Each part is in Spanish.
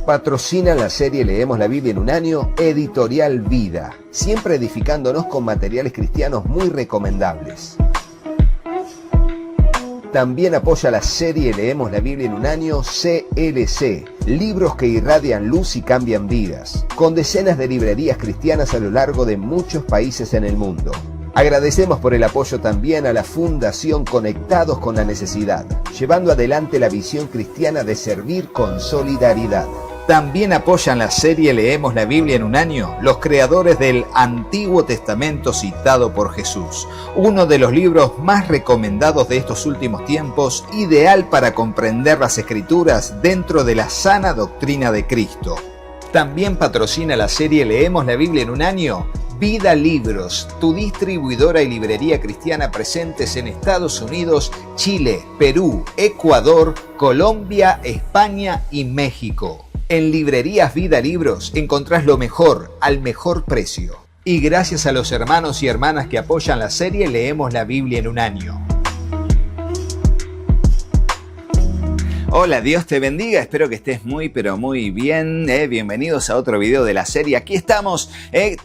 Patrocina la serie Leemos la Biblia en un año, Editorial Vida, siempre edificándonos con materiales cristianos muy recomendables. También apoya la serie Leemos la Biblia en un año, CLC, libros que irradian luz y cambian vidas, con decenas de librerías cristianas a lo largo de muchos países en el mundo. Agradecemos por el apoyo también a la Fundación Conectados con la Necesidad, llevando adelante la visión cristiana de servir con solidaridad. También apoyan la serie Leemos la Biblia en un año los creadores del Antiguo Testamento citado por Jesús, uno de los libros más recomendados de estos últimos tiempos, ideal para comprender las Escrituras dentro de la sana doctrina de Cristo. También patrocina la serie Leemos la Biblia en un año Vida Libros, tu distribuidora y librería cristiana presentes en Estados Unidos, Chile, Perú, Ecuador, Colombia, España y México. En Librerías Vida Libros encontrás lo mejor al mejor precio. Y gracias a los hermanos y hermanas que apoyan la serie Leemos la Biblia en un año. Hola, Dios te bendiga, espero que estés muy pero muy bien. Bienvenidos a otro video de la serie. Aquí estamos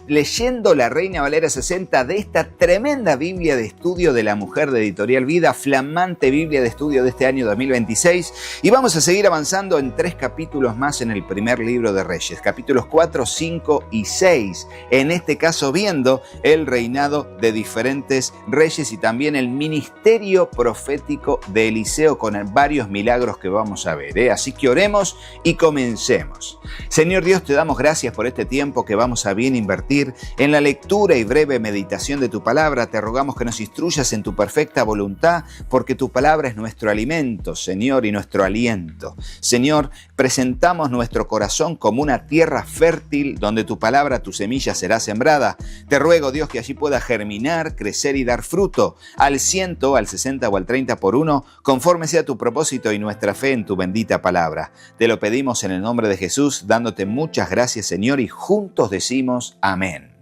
leyendo la Reina Valera 60 de esta tremenda Biblia de estudio de la mujer de Editorial Vida, flamante Biblia de estudio de este año 2026. Y vamos a seguir avanzando en 3 capítulos más en el primer libro de Reyes, capítulos 4, 5 y 6. En este caso viendo el reinado de diferentes reyes y también el ministerio profético de Eliseo con varios milagros que vamos a ver, Así que oremos y comencemos. Señor Dios, te damos gracias por este tiempo que vamos a bien invertir en la lectura y breve meditación de tu palabra. Te rogamos que nos instruyas en tu perfecta voluntad, porque tu palabra es nuestro alimento, Señor, y nuestro aliento. Señor, presentamos nuestro corazón como una tierra fértil donde tu palabra, tu semilla será sembrada. Te ruego, Dios, que allí pueda germinar, crecer y dar fruto al 100, al 60 o al 30 por uno, conforme sea tu propósito y nuestra fe en tu bendita palabra. Te lo pedimos en el nombre de Jesús, dándote muchas gracias, Señor, y juntos decimos amén.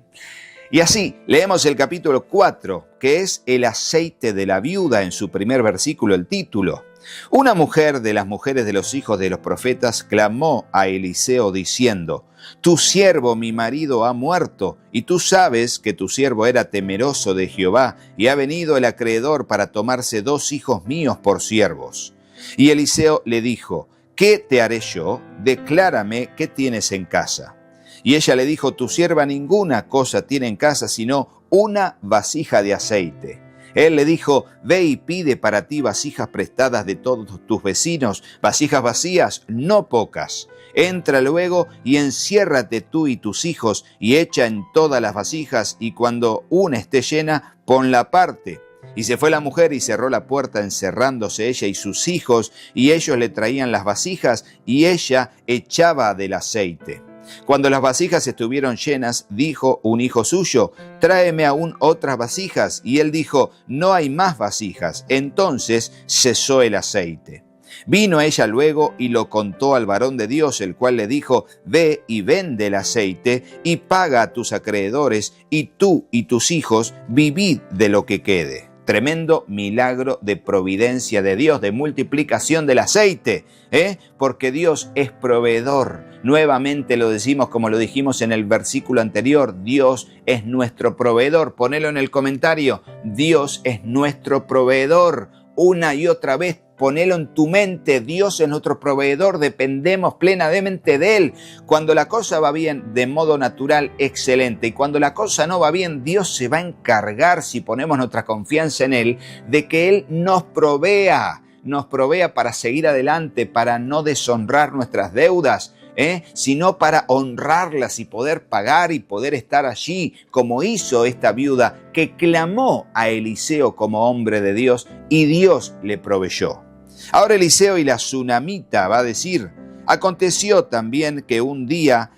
Y así leemos el capítulo 4, que es el aceite de la viuda, en su primer versículo, el título. Una mujer de las mujeres de los hijos de los profetas clamó a Eliseo diciendo: Tu siervo, mi marido, ha muerto, y tú sabes que tu siervo era temeroso de Jehová, y ha venido el acreedor para tomarse 2 hijos míos por siervos. Y Eliseo le dijo: ¿Qué te haré yo? Declárame qué tienes en casa. Y ella le dijo: Tu sierva ninguna cosa tiene en casa sino una vasija de aceite. Él le dijo: Ve y pide para ti vasijas prestadas de todos tus vecinos, vasijas vacías, no pocas. Entra luego y enciérrate tú y tus hijos, y echa en todas las vasijas, y cuando una esté llena, ponla aparte. Y se fue la mujer y cerró la puerta, encerrándose ella y sus hijos, y ellos le traían las vasijas, y ella echaba del aceite. Cuando las vasijas estuvieron llenas, dijo un hijo suyo: Tráeme aún otras vasijas. Y él dijo: No hay más vasijas. Entonces cesó el aceite. Vino ella luego y lo contó al varón de Dios, el cual le dijo: Ve y vende el aceite y paga a tus acreedores, y tú y tus hijos vivid de lo que quede. Tremendo milagro de providencia de Dios, de multiplicación del aceite, porque Dios es proveedor. Nuevamente lo decimos como lo dijimos en el versículo anterior: Dios es nuestro proveedor. Ponelo en el comentario: Dios es nuestro proveedor. Una y otra vez, ponelo en tu mente: Dios es nuestro proveedor, dependemos plenamente de Él. Cuando la cosa va bien, de modo natural, excelente. Y cuando la cosa no va bien, Dios se va a encargar, si ponemos nuestra confianza en Él, de que Él nos provea para seguir adelante, para no deshonrar nuestras deudas, sino para honrarlas y poder pagar y poder estar allí, como hizo esta viuda que clamó a Eliseo como hombre de Dios, y Dios le proveyó. Ahora Eliseo y la tsunamita va a decir: aconteció también que un día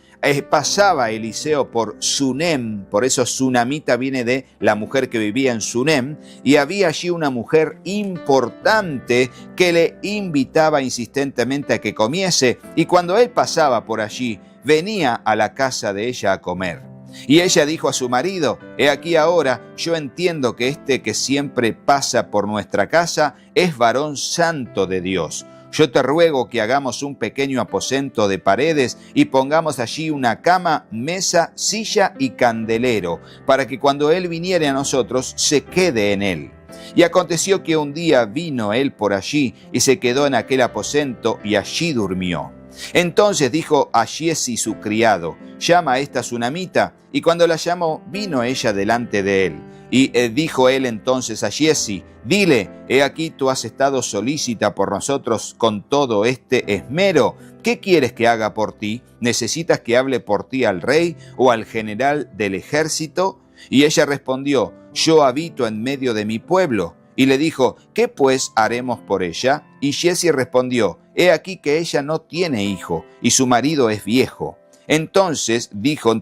pasaba Eliseo por Sunem, por eso tsunamita viene de la mujer que vivía en Sunem, y había allí una mujer importante que le invitaba insistentemente a que comiese, y cuando él pasaba por allí, venía a la casa de ella a comer. Y ella dijo a su marido: He aquí ahora, yo entiendo que este que siempre pasa por nuestra casa es varón santo de Dios. Yo te ruego que hagamos un pequeño aposento de paredes y pongamos allí una cama, mesa, silla y candelero, para que cuando él viniere a nosotros se quede en él. Y aconteció que un día vino él por allí y se quedó en aquel aposento y allí durmió. Entonces dijo a Giezi su criado: llama a esta tsunamita. Y cuando la llamó, vino ella delante de él. Y dijo él entonces a Giezi: dile, he aquí tú has estado solícita por nosotros con todo este esmero. ¿Qué quieres que haga por ti? ¿Necesitas que hable por ti al rey o al general del ejército? Y ella respondió: yo habito en medio de mi pueblo. Y le dijo: ¿qué pues haremos por ella? Y Giezi respondió: he aquí que ella no tiene hijo, y su marido es viejo. Entonces dijo: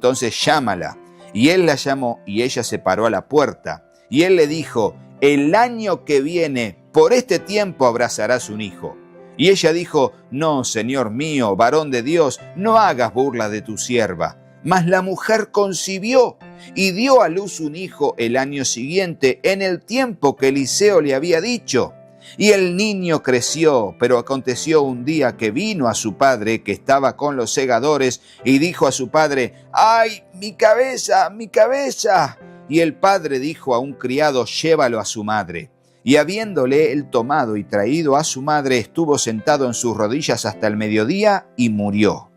llámala. Y él la llamó, y ella se paró a la puerta. Y él le dijo: el año que viene, por este tiempo abrazarás un hijo. Y ella dijo: no, señor mío, varón de Dios, no hagas burla de tu sierva. Mas la mujer concibió y dio a luz un hijo el año siguiente, en el tiempo que Eliseo le había dicho. Y el niño creció, pero aconteció un día que vino a su padre, que estaba con los segadores, y dijo a su padre: ¡ay, mi cabeza, mi cabeza! Y el padre dijo a un criado: llévalo a su madre. Y habiéndole él tomado y traído a su madre, estuvo sentado en sus rodillas hasta el mediodía y murió.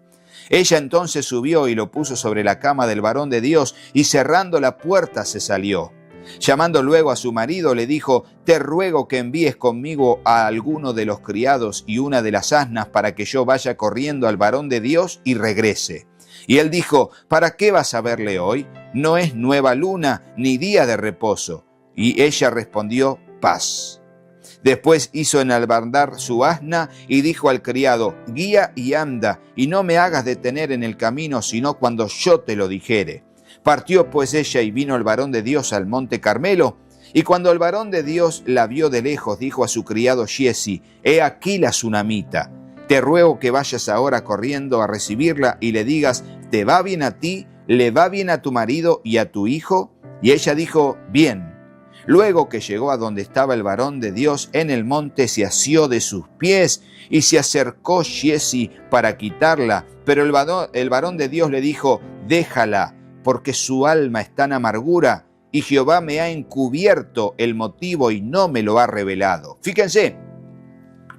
Ella entonces subió y lo puso sobre la cama del varón de Dios, y cerrando la puerta se salió. Llamando luego a su marido, le dijo: te ruego que envíes conmigo a alguno de los criados y una de las asnas, para que yo vaya corriendo al varón de Dios y regrese. Y él dijo: ¿para qué vas a verle hoy? No es nueva luna ni día de reposo. Y ella respondió: paz. Después hizo enalbardar su asna y dijo al criado: guía y anda, y no me hagas detener en el camino, sino cuando yo te lo dijere. Partió pues ella y vino el varón de Dios al monte Carmelo. Y cuando el varón de Dios la vio de lejos, dijo a su criado Giezi: he aquí la tsunamita. Te ruego que vayas ahora corriendo a recibirla y le digas: ¿te va bien a ti? ¿Le va bien a tu marido y a tu hijo? Y ella dijo: bien. Luego que llegó a donde estaba el varón de Dios en el monte, se asió de sus pies y se acercó Giezi para quitarla. Pero el varón de Dios le dijo: déjala, porque su alma está en amargura, y Jehová me ha encubierto el motivo y no me lo ha revelado. Fíjense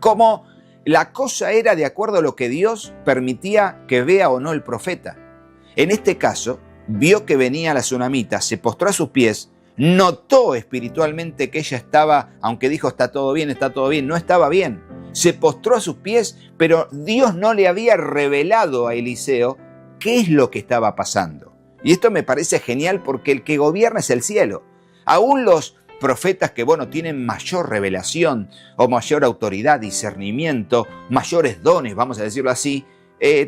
cómo la cosa era de acuerdo a lo que Dios permitía que vea o no el profeta. En este caso, vio que venía la tsunamita, se postró a sus pies, notó espiritualmente que ella estaba, aunque dijo está todo bien, no estaba bien. Se postró a sus pies, pero Dios no le había revelado a Eliseo qué es lo que estaba pasando. Y esto me parece genial, porque el que gobierna es el cielo. Aún los profetas que, tienen mayor revelación o mayor autoridad, discernimiento, mayores dones, vamos a decirlo así,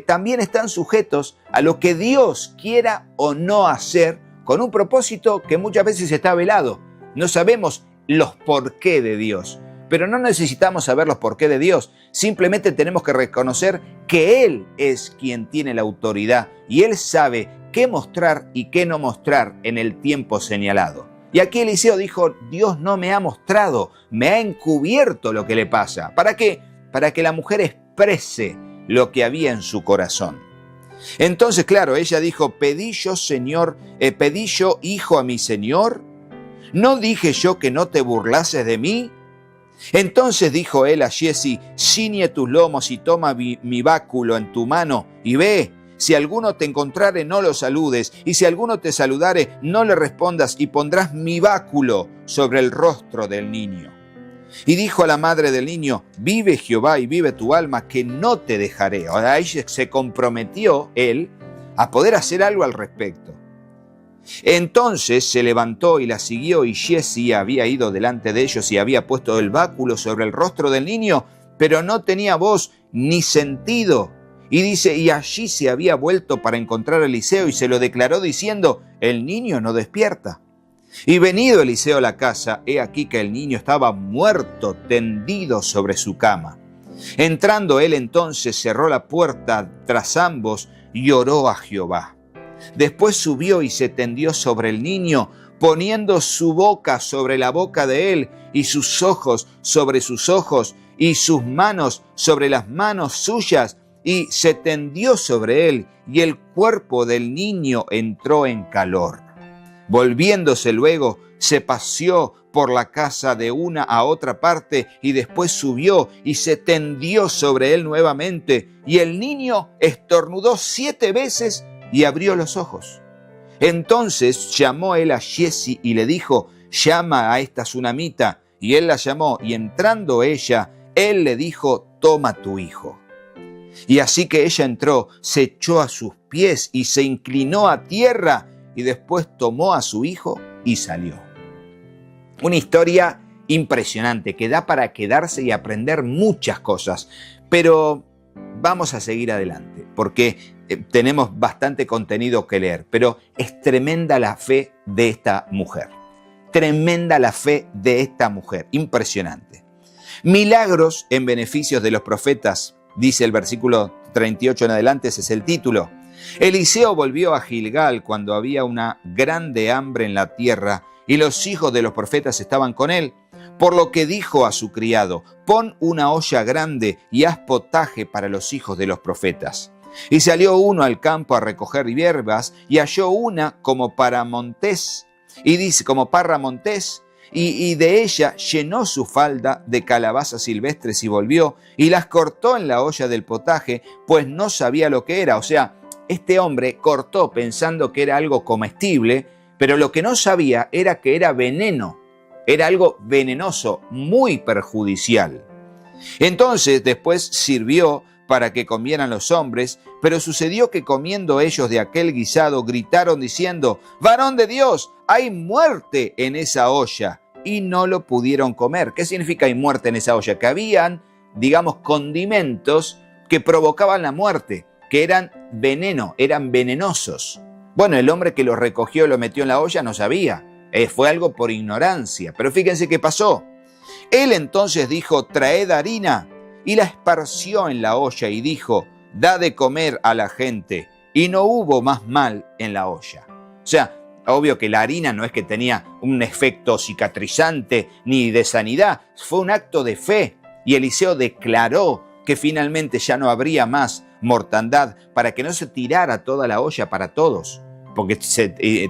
también están sujetos a lo que Dios quiera o no hacer, con un propósito que muchas veces está velado. No sabemos los porqué de Dios, pero no necesitamos saber los porqué de Dios. Simplemente tenemos que reconocer que Él es quien tiene la autoridad y Él sabe qué mostrar y qué no mostrar en el tiempo señalado. Y aquí Eliseo dijo: Dios no me ha mostrado, me ha encubierto lo que le pasa. ¿Para qué? Para que la mujer exprese lo que había en su corazón. Entonces, claro, ella dijo: pedí yo, hijo a mi señor. ¿No dije yo que no te burlases de mí? Entonces dijo él a Giezi: ciñe tus lomos y toma mi báculo en tu mano y ve. Si alguno te encontrare, no lo saludes, y si alguno te saludare, no le respondas, y pondrás mi báculo sobre el rostro del niño. Y dijo a la madre del niño: vive Jehová y vive tu alma, que no te dejaré. Ahora ahí se comprometió él a poder hacer algo al respecto. Entonces se levantó y la siguió, y Giezi había ido delante de ellos y había puesto el báculo sobre el rostro del niño, pero no tenía voz ni sentido. Y dice: y allí se había vuelto para encontrar a Eliseo y se lo declaró diciendo: el niño no despierta. Y venido Eliseo a la casa, he aquí que el niño estaba muerto, tendido sobre su cama. Entrando él entonces, cerró la puerta tras ambos y oró a Jehová. Después subió y se tendió sobre el niño, poniendo su boca sobre la boca de él y sus ojos sobre sus ojos, y sus manos sobre las manos suyas, y se tendió sobre él, y el cuerpo del niño entró en calor. Volviéndose luego, se paseó por la casa de una a otra parte, y después subió y se tendió sobre él nuevamente, y el niño estornudó 7 veces y abrió los ojos. Entonces llamó él a Giezi y le dijo: llama a esta tsunamita. Y él la llamó, y entrando ella, él le dijo: toma tu hijo. Y así que ella entró, se echó a sus pies y se inclinó a tierra, y después tomó a su hijo y salió. Una historia impresionante que da para quedarse y aprender muchas cosas, pero vamos a seguir adelante porque tenemos bastante contenido que leer, pero es tremenda la fe de esta mujer. Tremenda la fe de esta mujer, impresionante. Milagros en beneficios de los profetas, dice el versículo 38 en adelante, ese es el título. Eliseo volvió a Gilgal cuando había una grande hambre en la tierra y los hijos de los profetas estaban con él, por lo que dijo a su criado: pon una olla grande y haz potaje para los hijos de los profetas. Y salió uno al campo a recoger hierbas y halló una como para montés, y dice como parra montés, y de ella llenó su falda de calabazas silvestres y volvió y las cortó en la olla del potaje, pues no sabía lo que era. O sea, este hombre cortó pensando que era algo comestible, pero lo que no sabía era que era veneno, era algo venenoso, muy perjudicial. Entonces después sirvió para que comieran los hombres, pero sucedió que comiendo ellos de aquel guisado gritaron diciendo: varón de Dios, hay muerte en esa olla, y no lo pudieron comer. ¿Qué significa hay muerte en esa olla? Que habían, digamos, condimentos que provocaban la muerte, que eran veneno, eran venenosos. Bueno, el hombre que lo recogió y lo metió en la olla no sabía, fue algo por ignorancia, pero fíjense qué pasó. Él entonces dijo: traed harina, y la esparció en la olla y dijo: da de comer a la gente, y no hubo más mal en la olla. O sea, obvio que la harina no es que tenía un efecto cicatrizante ni de sanidad, fue un acto de fe, y Eliseo declaró que finalmente ya no habría más mortandad para que no se tirara toda la olla para todos, porque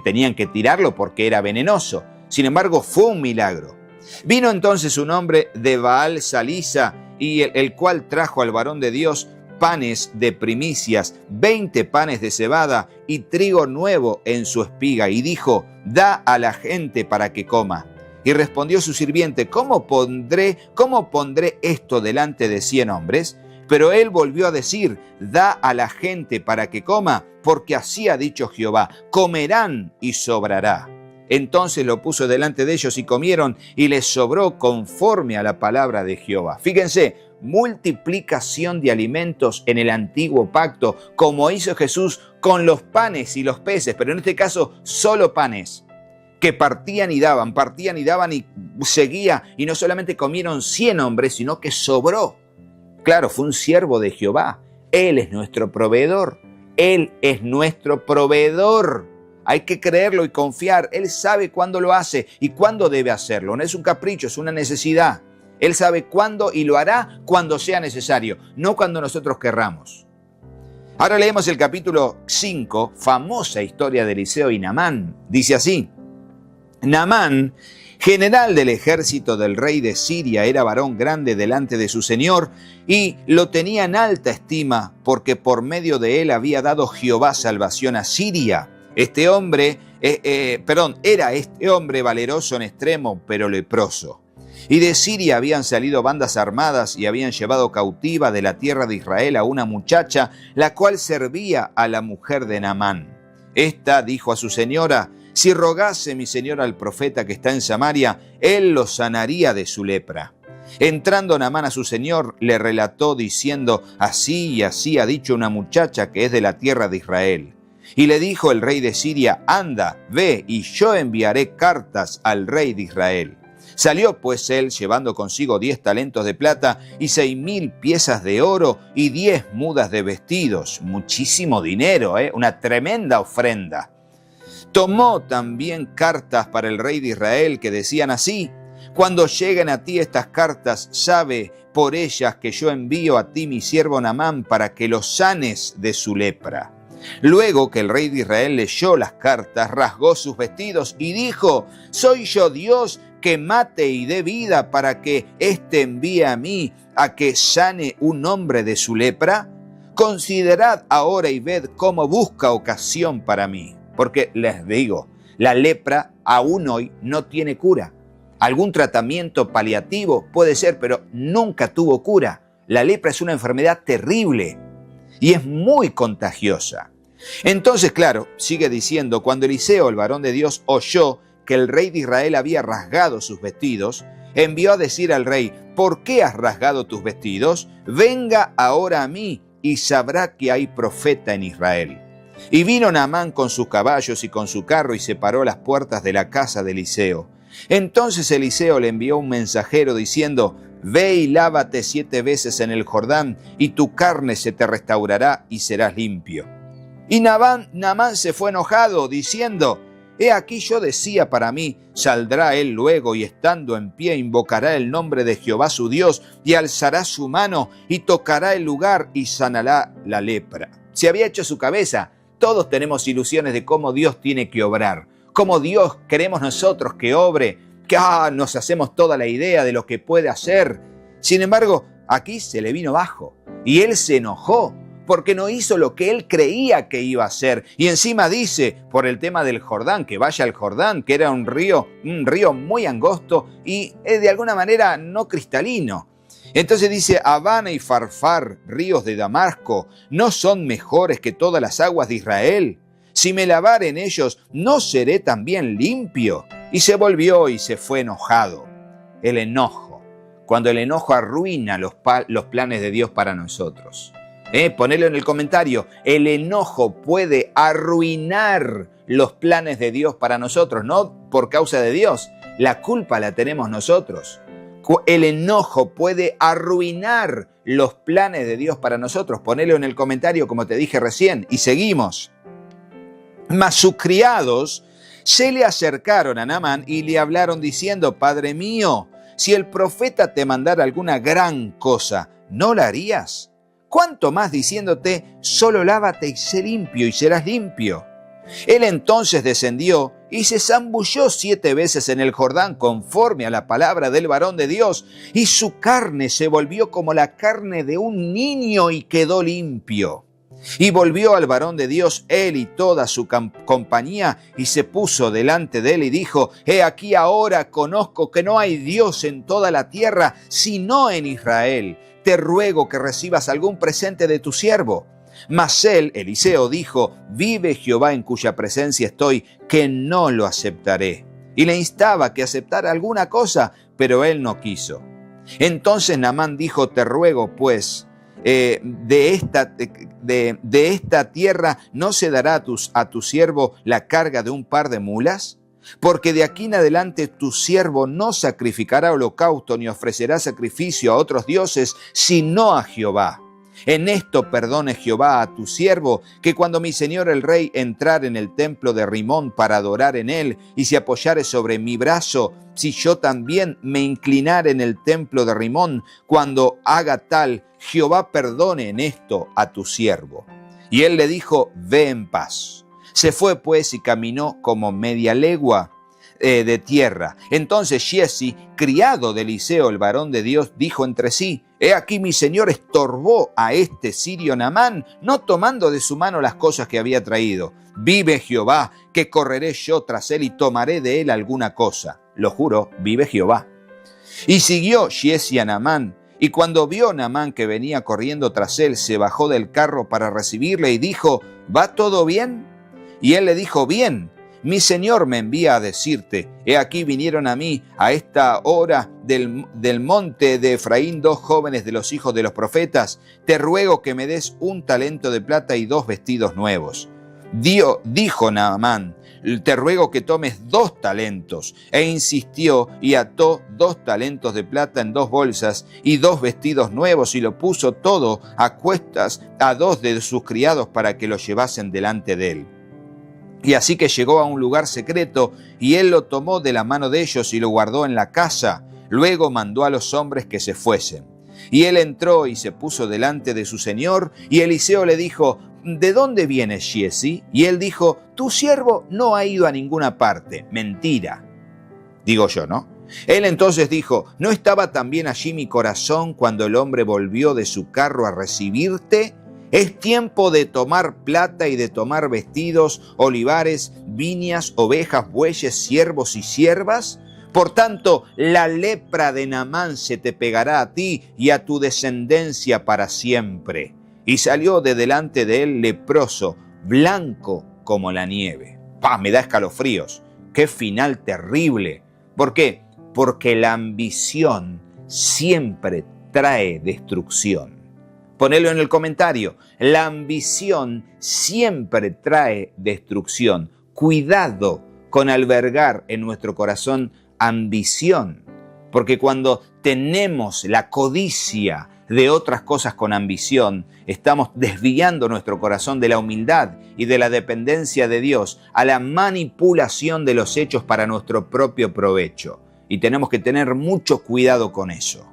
tenían que tirarlo porque era venenoso. Sin embargo, fue un milagro. Vino entonces un hombre de Baal Salisa, y el cual trajo al varón de Dios panes de primicias, 20 panes de cebada y trigo nuevo en su espiga, y dijo: da a la gente para que coma. Y respondió su sirviente: ¿Cómo pondré esto delante de 100 hombres? Pero él volvió a decir: da a la gente para que coma, porque así ha dicho Jehová: comerán y sobrará. Entonces lo puso delante de ellos y comieron, y les sobró conforme a la palabra de Jehová. Fíjense, multiplicación de alimentos en el antiguo pacto, como hizo Jesús con los panes y los peces, pero en este caso solo panes, que partían y daban y seguía, y no solamente comieron 100 hombres, sino que sobró. Claro, fue un siervo de Jehová. Él es nuestro proveedor. Él es nuestro proveedor. Hay que creerlo y confiar. Él sabe cuándo lo hace y cuándo debe hacerlo. No es un capricho, es una necesidad. Él sabe cuándo y lo hará cuando sea necesario, no cuando nosotros querramos. Ahora leemos el capítulo 5, famosa historia de Eliseo y Naamán. Dice así: Naamán, general del ejército del rey de Siria, era varón grande delante de su señor y lo tenía en alta estima porque por medio de él había dado Jehová salvación a Siria. Era este hombre valeroso en extremo, pero leproso. Y de Siria habían salido bandas armadas y habían llevado cautiva de la tierra de Israel a una muchacha, la cual servía a la mujer de Naamán. Esta dijo a su señora: si rogase mi señor al profeta que está en Samaria, él lo sanaría de su lepra. Entrando Naamán a su señor, le relató diciendo: así y así ha dicho una muchacha que es de la tierra de Israel. Y le dijo el rey de Siria: anda, ve, y yo enviaré cartas al rey de Israel. Salió pues él llevando consigo 10 talentos de plata y 6,000 piezas de oro y 10 mudas de vestidos. Muchísimo dinero, una tremenda ofrenda. Tomó también cartas para el rey de Israel que decían así: cuando lleguen a ti estas cartas, sabe por ellas que yo envío a ti mi siervo Naamán para que lo sanes de su lepra. Luego que el rey de Israel leyó las cartas, rasgó sus vestidos y dijo: ¿soy yo Dios que mate y dé vida para que éste envíe a mí a que sane un hombre de su lepra? Considerad ahora y ved cómo busca ocasión para mí. Porque les digo, la lepra aún hoy no tiene cura. Algún tratamiento paliativo puede ser, pero nunca tuvo cura. La lepra es una enfermedad terrible y es muy contagiosa. Entonces, claro, sigue diciendo, cuando Eliseo, el varón de Dios, oyó que el rey de Israel había rasgado sus vestidos, envió a decir al rey: ¿por qué has rasgado tus vestidos? Venga ahora a mí y sabrá que hay profeta en Israel. Y vino Naamán con sus caballos y con su carro y se paró a las puertas de la casa de Eliseo. Entonces Eliseo le envió un mensajero diciendo: ve y lávate 7 veces en el Jordán y tu carne se te restaurará y serás limpio. Y Naamán se fue enojado diciendo: he aquí yo decía para mí, saldrá él luego y estando en pie invocará el nombre de Jehová su Dios y alzará su mano y tocará el lugar y sanará la lepra. Se había hecho su cabeza. Todos tenemos ilusiones de cómo Dios tiene que obrar, cómo Dios queremos nosotros que obre, que nos hacemos toda la idea de lo que puede hacer. Sin embargo, aquí se le vino bajo y él se enojó porque no hizo lo que él creía que iba a hacer. Y encima dice, por el tema del Jordán, que vaya al Jordán, que era un río muy angosto y de alguna manera no cristalino. Entonces dice: Habana y Farfar, ríos de Damasco, ¿no son mejores que todas las aguas de Israel? Si me lavare en ellos, ¿no seré también limpio? Y se volvió y se fue enojado. El enojo. Cuando el enojo arruina los planes de Dios para nosotros. Ponelo en el comentario. El enojo puede arruinar los planes de Dios para nosotros, no por causa de Dios. La culpa la tenemos nosotros. El enojo puede arruinar los planes de Dios para nosotros. Ponelo en el comentario, como te dije recién. Y seguimos. Mas sus criados se le acercaron a Naamán y le hablaron diciendo: Padre mío, si el profeta te mandara alguna gran cosa, ¿no la harías? ¿Cuánto más diciéndote: solo lávate y sé limpio y serás limpio? Él entonces descendió y se zambulló 7 veces en el Jordán conforme a la palabra del varón de Dios, y su carne se volvió como la carne de un niño y quedó limpio. Y volvió al varón de Dios él y toda su compañía y se puso delante de él y dijo: he aquí ahora conozco que no hay Dios en toda la tierra sino en Israel. Te ruego que recibas algún presente de tu siervo. Mas él, Eliseo, dijo: vive Jehová en cuya presencia estoy, que no lo aceptaré. Y le instaba que aceptara alguna cosa, pero él no quiso. Entonces Naamán dijo: te ruego pues, de esta tierra no se dará a tu siervo la carga de un par de mulas, porque de aquí en adelante tu siervo no sacrificará holocausto ni ofrecerá sacrificio a otros dioses, sino a Jehová. En esto perdone Jehová a tu siervo, que cuando mi señor el rey entrare en el templo de Rimón para adorar en él, y se apoyare sobre mi brazo, si yo también me inclinare en el templo de Rimón, cuando haga tal, Jehová perdone en esto a tu siervo. Y él le dijo: ve en paz. Se fue pues y caminó como media legua de tierra. Entonces Giezi, criado de Eliseo, el varón de Dios, dijo entre sí: he aquí mi señor estorbó a este sirio Naamán, no tomando de su mano las cosas que había traído. Vive Jehová, que correré yo tras él y tomaré de él alguna cosa. Lo juro, vive Jehová. Y siguió Giezi a Naamán, y cuando vio Naamán que venía corriendo tras él, se bajó del carro para recibirle y dijo: ¿va todo bien? Y él le dijo: bien. Mi señor me envía a decirte: he aquí vinieron a mí a esta hora del monte de Efraín 2 jóvenes de los hijos de los profetas. Te ruego que me des 1 talento de plata y 2 vestidos nuevos. Dijo Naamán: te ruego que tomes 2 talentos. E insistió y ató 2 talentos de plata en 2 bolsas y 2 vestidos nuevos, y lo puso todo a cuestas a 2 de sus criados para que lo llevasen delante de él. Y así que llegó a un lugar secreto, y él lo tomó de la mano de ellos y lo guardó en la casa. Luego mandó a los hombres que se fuesen. Y él entró y se puso delante de su señor, y Eliseo le dijo: ¿de dónde vienes, Giezi? Y él dijo: tu siervo no ha ido a ninguna parte. Mentira, digo yo, ¿no? Él entonces dijo: ¿no estaba también allí mi corazón cuando el hombre volvió de su carro a recibirte? Es tiempo de tomar plata y de tomar vestidos, olivares, viñas, ovejas, bueyes, siervos y siervas. Por tanto, la lepra de Naamán se te pegará a ti y a tu descendencia para siempre. Y salió de delante de él leproso, blanco como la nieve. ¡Pah! Me da escalofríos. ¡Qué final terrible! ¿Por qué? Porque la ambición siempre trae destrucción. Ponelo en el comentario. La ambición siempre trae destrucción. Cuidado con albergar en nuestro corazón ambición, porque cuando tenemos la codicia de otras cosas con ambición, estamos desviando nuestro corazón de la humildad y de la dependencia de Dios a la manipulación de los hechos para nuestro propio provecho. Y tenemos que tener mucho cuidado con eso.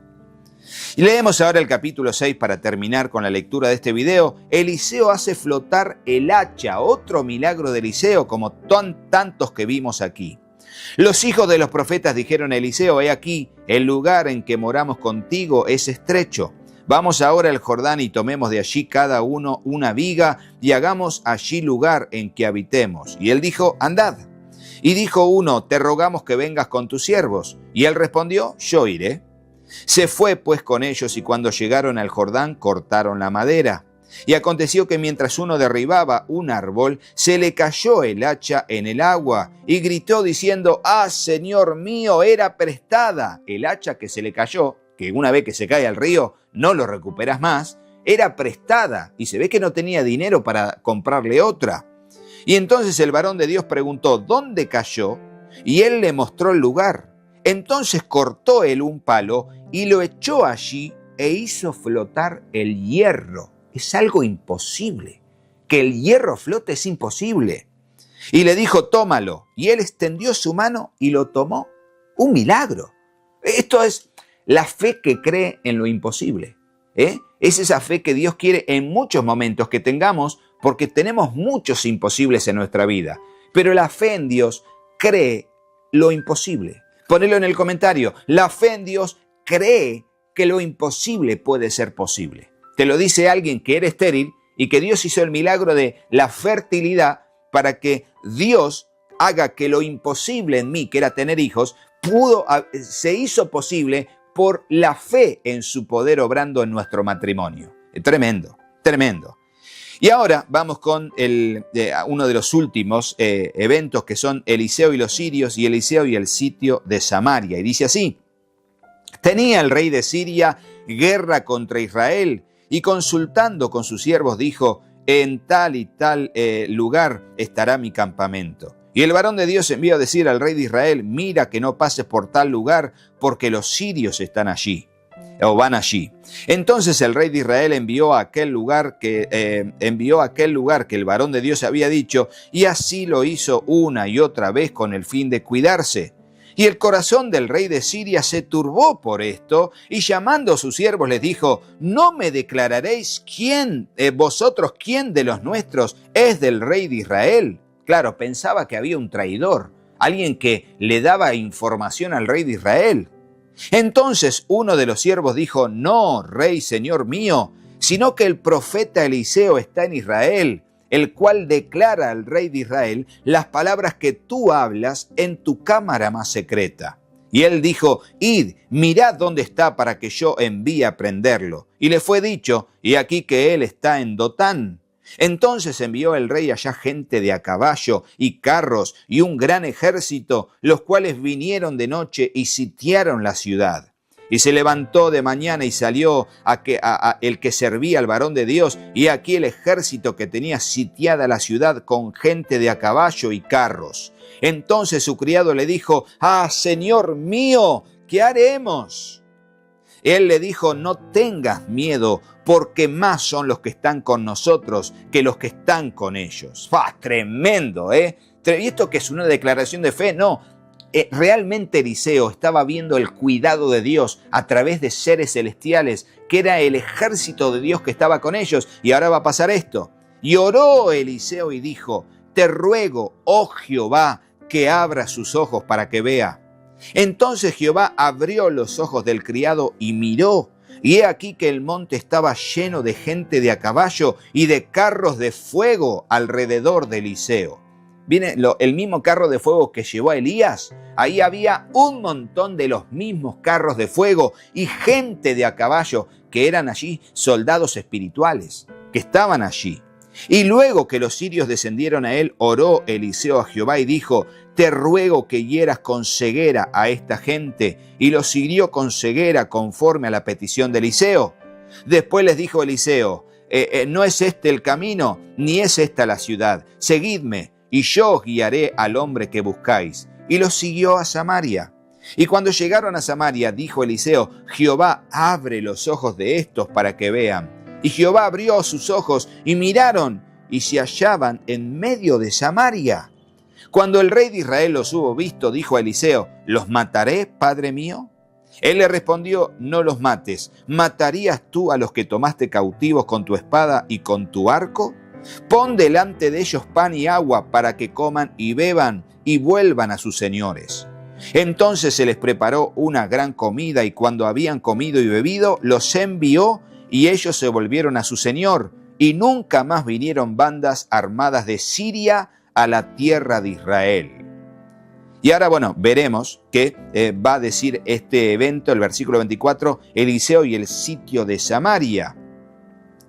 Y leemos ahora el capítulo 6 para terminar con la lectura de este video. Eliseo hace flotar el hacha, otro milagro de Eliseo como tantos que vimos aquí. Los hijos de los profetas dijeron a Eliseo: he aquí, el lugar en que moramos contigo es estrecho. Vamos ahora al Jordán y tomemos de allí cada uno una viga y hagamos allí lugar en que habitemos. Y él dijo: andad. Y dijo uno: te rogamos que vengas con tus siervos. Y él respondió: yo iré. Se fue pues con ellos, y cuando llegaron al Jordán cortaron la madera. Y aconteció que mientras uno derribaba un árbol, se le cayó el hacha en el agua y gritó diciendo: ¡ah, Señor mío, era prestada! El hacha que se le cayó, que una vez que se cae al río no lo recuperas más, era prestada y se ve que no tenía dinero para comprarle otra. Y entonces el varón de Dios preguntó: ¿dónde cayó? Y él le mostró el lugar. Entonces cortó él un palo y lo echó allí e hizo flotar el hierro. Es algo imposible. Que el hierro flote es imposible. Y le dijo: tómalo. Y él extendió su mano y lo tomó. Un milagro. Esto es la fe que cree en lo imposible. Es esa fe que Dios quiere en muchos momentos que tengamos, porque tenemos muchos imposibles en nuestra vida. Pero la fe en Dios cree lo imposible. Ponelo en el comentario. La fe en Dios cree que lo imposible puede ser posible. Te lo dice alguien que era estéril y que Dios hizo el milagro de la fertilidad para que Dios haga que lo imposible en mí, que era tener hijos, se hizo posible por la fe en su poder obrando en nuestro matrimonio. Tremendo, tremendo. Y ahora vamos con uno de los últimos eventos, que son Eliseo y los sirios y Eliseo y el sitio de Samaria. Y dice así: tenía el rey de Siria guerra contra Israel, y consultando con sus siervos dijo: en tal y tal lugar estará mi campamento. Y el varón de Dios envió a decir al rey de Israel: mira que no pases por tal lugar, porque los sirios están allí, o van allí. Entonces el rey de Israel envió a aquel lugar que el varón de Dios había dicho, y así lo hizo una y otra vez con el fin de cuidarse. Y el corazón del rey de Siria se turbó por esto, y llamando a sus siervos les dijo: ¿no me declararéis vosotros quién de los nuestros es del rey de Israel? Claro, pensaba que había un traidor, alguien que le daba información al rey de Israel. Entonces uno de los siervos dijo: no, rey, señor mío, sino que el profeta Eliseo está en Israel, el cual declara al rey de Israel las palabras que tú hablas en tu cámara más secreta. Y él dijo: id, mirad dónde está para que yo envíe a prenderlo. Y le fue dicho: y aquí que él está en Dotán. Entonces envió el rey allá gente de a caballo y carros y un gran ejército, los cuales vinieron de noche y sitiaron la ciudad. Y se levantó de mañana y salió el que servía al varón de Dios, y aquí el ejército que tenía sitiada la ciudad con gente de a caballo y carros. Entonces su criado le dijo: ah, señor mío, ¿qué haremos? Él le dijo: no tengas miedo, porque más son los que están con nosotros que los que están con ellos. ¡Ah, tremendo! ¿Y esto que es una declaración de fe? No. realmente Eliseo estaba viendo el cuidado de Dios a través de seres celestiales, que era el ejército de Dios que estaba con ellos. Y ahora va a pasar esto. Y oró Eliseo y dijo: te ruego, oh Jehová, que abra sus ojos para que vea. Entonces Jehová abrió los ojos del criado y miró, y he aquí que el monte estaba lleno de gente de a caballo y de carros de fuego alrededor de Eliseo. Viene el mismo carro de fuego que llevó a Elías. Ahí había un montón de los mismos carros de fuego y gente de a caballo, que eran allí soldados espirituales, que estaban allí. Y luego que los sirios descendieron a él, oró Eliseo a Jehová y dijo: te ruego que hieras con ceguera a esta gente. Y los hirió con ceguera conforme a la petición de Eliseo. Después les dijo Eliseo: no es este el camino, ni es esta la ciudad. Seguidme, y yo os guiaré al hombre que buscáis. Y los siguió a Samaria. Y cuando llegaron a Samaria, dijo Eliseo: Jehová, abre los ojos de estos para que vean. Y Jehová abrió sus ojos y miraron, y se hallaban en medio de Samaria. Cuando el rey de Israel los hubo visto, dijo a Eliseo: ¿los mataré, padre mío? Él le respondió: no los mates. ¿Matarías tú a los que tomaste cautivos con tu espada y con tu arco? Pon delante de ellos pan y agua para que coman y beban y vuelvan a sus señores. Entonces se les preparó una gran comida, y cuando habían comido y bebido, los envió, y ellos se volvieron a su señor, y nunca más vinieron bandas armadas de Siria a la tierra de Israel. Y ahora, veremos qué va a decir este evento, el versículo 24, Eliseo y el sitio de Samaria.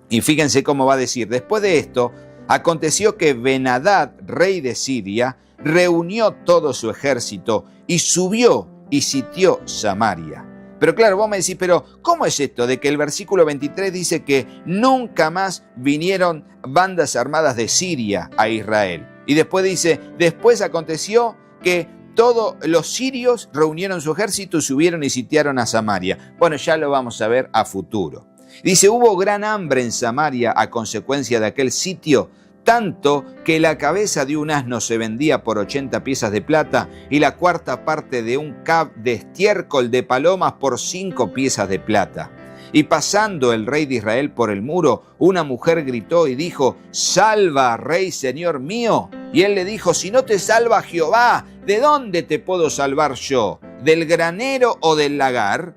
Y fíjense cómo va a decir: después de esto, aconteció que Ben-Hadad, rey de Siria, reunió todo su ejército y subió y sitió Samaria. Pero claro, vos me decís, pero ¿cómo es esto de que el versículo 23 dice que nunca más vinieron bandas armadas de Siria a Israel? Y después dice: después aconteció que todos los sirios reunieron su ejército y subieron y sitiaron a Samaria. Bueno, ya lo vamos a ver a futuro. Dice: hubo gran hambre en Samaria a consecuencia de aquel sitio, tanto que la cabeza de un asno se vendía por 80 piezas de plata y la cuarta parte de un cab de estiércol de palomas por 5 piezas de plata. Y pasando el rey de Israel por el muro, una mujer gritó y dijo: salva, rey, señor mío. Y él le dijo: si no te salva Jehová, ¿de dónde te puedo salvar yo? ¿Del granero o del lagar?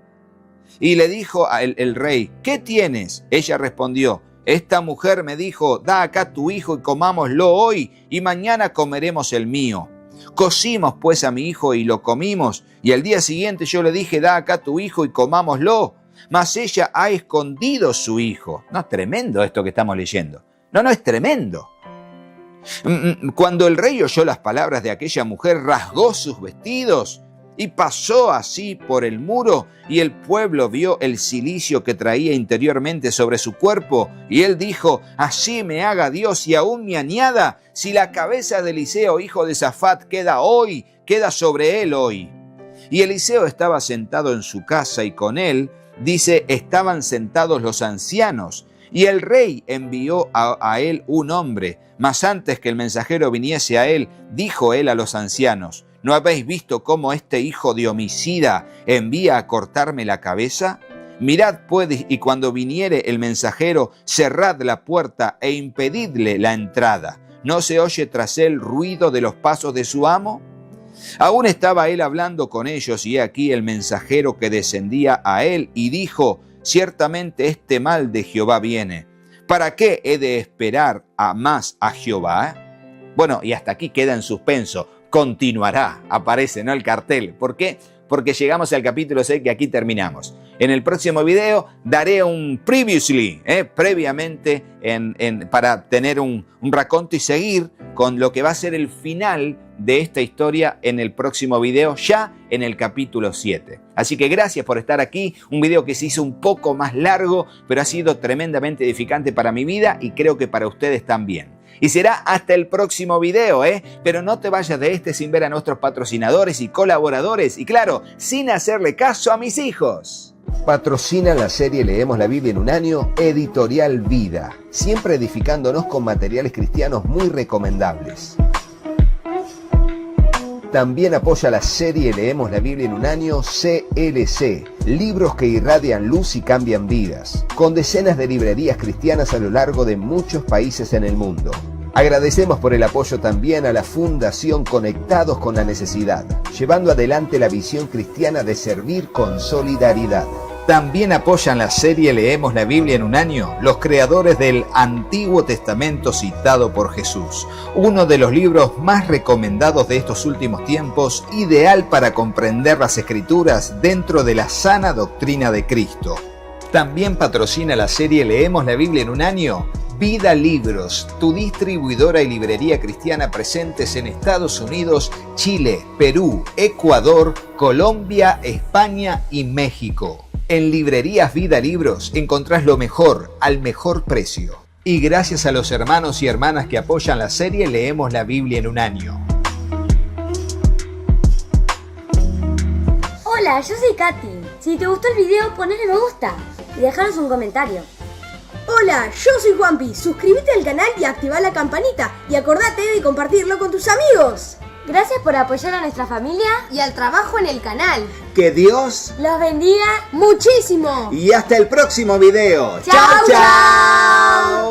Y le dijo el rey: ¿qué tienes? Ella respondió: esta mujer me dijo: da acá tu hijo y comámoslo hoy, y mañana comeremos el mío. Cocimos pues a mi hijo y lo comimos, y al día siguiente yo le dije: da acá tu hijo y comámoslo. Mas ella ha escondido su hijo. No, es tremendo esto que estamos leyendo. No, es tremendo. Cuando el rey oyó las palabras de aquella mujer, rasgó sus vestidos y pasó así por el muro, y el pueblo vio el cilicio que traía interiormente sobre su cuerpo, y él dijo: así me haga Dios y aún me añada, si la cabeza de Eliseo, hijo de Safat, queda sobre él hoy. Y Eliseo estaba sentado en su casa, y con él, dice, estaban sentados los ancianos, y el rey envió a él un hombre, mas antes que el mensajero viniese a él, dijo él a los ancianos: ¿no habéis visto cómo este hijo de homicida envía a cortarme la cabeza? Mirad pues, y cuando viniere el mensajero, cerrad la puerta e impedidle la entrada. ¿No se oye tras él ruido de los pasos de su amo? Aún estaba él hablando con ellos, y he aquí el mensajero que descendía a él, y dijo: ciertamente este mal de Jehová viene. ¿Para qué he de esperar más a Jehová? Bueno, y hasta aquí queda en suspenso. Continuará, aparece, ¿no?, el cartel. ¿Por qué? Porque llegamos al capítulo 6, que aquí terminamos. En el próximo video daré un previously, previamente, para tener un raconto y seguir con lo que va a ser el final de esta historia en el próximo video, ya en el capítulo 7. Así que gracias por estar aquí, un video que se hizo un poco más largo, pero ha sido tremendamente edificante para mi vida y creo que para ustedes también. Y será hasta el próximo video, pero no te vayas de este sin ver a nuestros patrocinadores y colaboradores, y claro, sin hacerle caso a mis hijos. Patrocina la serie Leemos la Biblia en un año, Editorial Vida, siempre edificándonos con materiales cristianos muy recomendables. También apoya la serie Leemos la Biblia en un año CLC, libros que irradian luz y cambian vidas, con decenas de librerías cristianas a lo largo de muchos países en el mundo. Agradecemos por el apoyo también a la Fundación Conectados con la Necesidad, llevando adelante la visión cristiana de servir con solidaridad. También apoyan la serie Leemos la Biblia en un año los creadores del Antiguo Testamento citado por Jesús, uno de los libros más recomendados de estos últimos tiempos, ideal para comprender las Escrituras dentro de la sana doctrina de Cristo. También patrocina la serie Leemos la Biblia en un año Vida Libros, tu distribuidora y librería cristiana presentes en Estados Unidos, Chile, Perú, Ecuador, Colombia, España y México. En librerías Vida Libros encontrás lo mejor al mejor precio. Y gracias a los hermanos y hermanas que apoyan la serie Leemos la Biblia en un año. Hola, yo soy Katy. Si te gustó el video, ponle me gusta y dejanos un comentario. Hola, yo soy Juanpi. Suscríbete al canal y activa la campanita. Y acordate de compartirlo con tus amigos. Gracias por apoyar a nuestra familia Y al trabajo en el canal. Que Dios los bendiga ¡Muchísimo! y hasta el próximo video. ¡Chao, ¡Chao, chao!